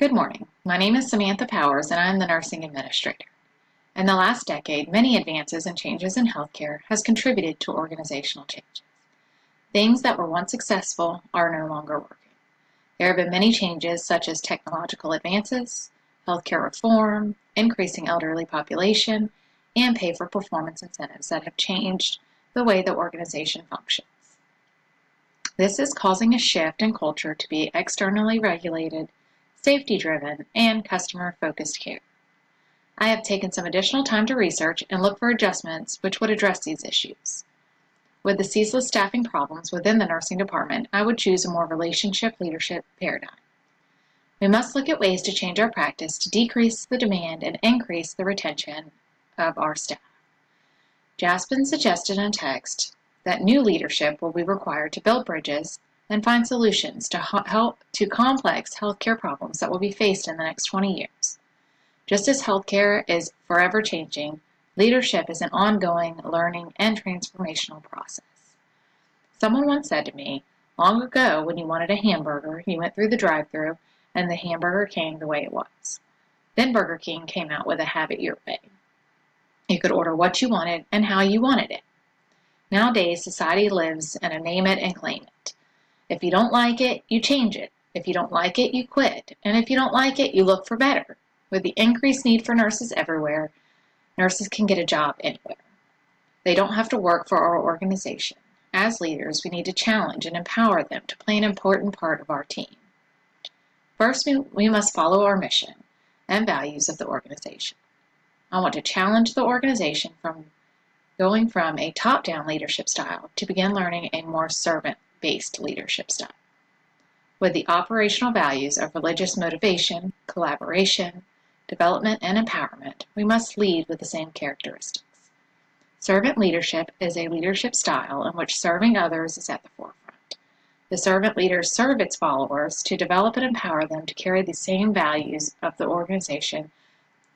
Good morning. My name is Samantha Powers and I'm the nursing administrator. In the last decade, many advances and changes in healthcare has contributed to organizational changes. Things that were once successful are no longer working. There have been many changes such as technological advances, healthcare reform, increasing elderly population, and pay for performance incentives that have changed the way the organization functions. This is causing a shift in culture to be externally regulated, safety-driven, and customer-focused care. I have taken some additional time to research and look for adjustments which would address these issues. With the ceaseless staffing problems within the nursing department, I would choose a more relationship leadership paradigm. We must look at ways to change our practice to decrease the demand and increase the retention of our staff. Jaspin suggested in a text that new leadership will be required to build bridges and find solutions to help to complex healthcare problems that will be faced in the next 20 years. Just as healthcare is forever changing, leadership is an ongoing learning and transformational process. Someone once said to me, long ago when you wanted a hamburger, you went through the drive-thru and the hamburger came the way it was. Then Burger King came out with a have it your way. You could order what you wanted and how you wanted it. Nowadays, society lives in a name it and claim it. If you don't like it, you change it. If you don't like it, you quit. And if you don't like it, you look for better. With the increased need for nurses everywhere, nurses can get a job anywhere. They don't have to work for our organization. As leaders, we need to challenge and empower them to play an important part of our team. First, we must follow our mission and values of the organization. I want to challenge the organization from going from a top-down leadership style to begin learning a more servant-based leadership style. With the operational values of religious motivation, collaboration, development, and empowerment, we must lead with the same characteristics. Servant leadership is a leadership style in which serving others is at the forefront. The servant leaders serve its followers to develop and empower them to carry the same values of the organization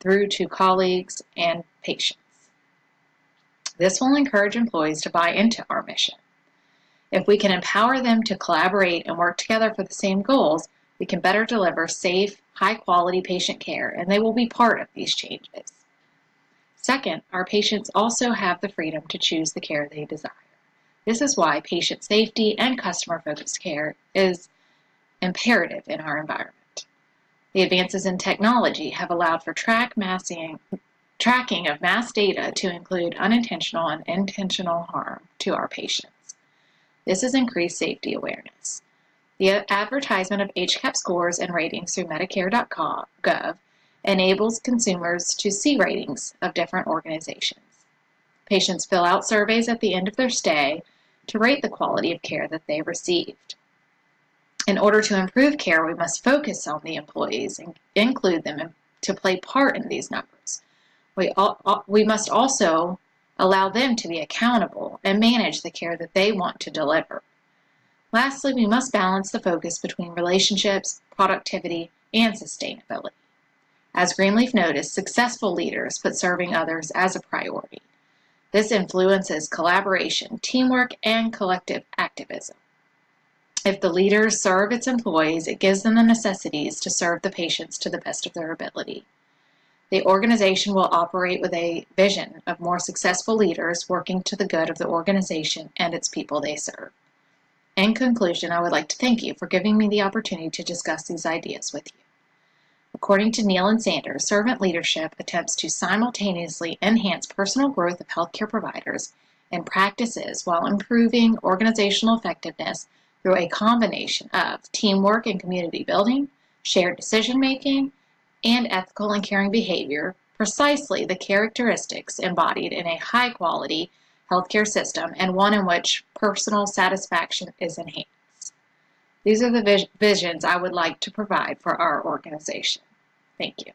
through to colleagues and patients. This will encourage employees to buy into our mission. If we can empower them to collaborate and work together for the same goals, we can better deliver safe, high-quality patient care, and they will be part of these changes. Second, our patients also have the freedom to choose the care they desire. This is why patient safety and customer-focused care is imperative in our environment. The advances in technology have allowed for tracking of mass data to include unintentional and intentional harm to our patients. This has increased safety awareness. The advertisement of HCAHPS scores and ratings through Medicare.gov enables consumers to see ratings of different organizations. Patients fill out surveys at the end of their stay to rate the quality of care that they received. In order to improve care, we must focus on the employees and include them to play part in these numbers. We must also allow them to be accountable and manage the care that they want to deliver. Lastly, we must balance the focus between relationships, productivity, and sustainability. As Greenleaf noticed, successful leaders put serving others as a priority. This influences collaboration, teamwork, and collective activism. If the leaders serve its employees, it gives them the necessities to serve the patients to the best of their ability. The organization will operate with a vision of more successful leaders working to the good of the organization and its people they serve. In conclusion, I would like to thank you for giving me the opportunity to discuss these ideas with you. According to Neal and Sanders, servant leadership attempts to simultaneously enhance personal growth of healthcare providers and practices while improving organizational effectiveness through a combination of teamwork and community building, shared decision-making, and ethical and caring behavior, precisely the characteristics embodied in a high-quality healthcare system and one in which personal satisfaction is enhanced. These are the visions I would like to provide for our organization. Thank you.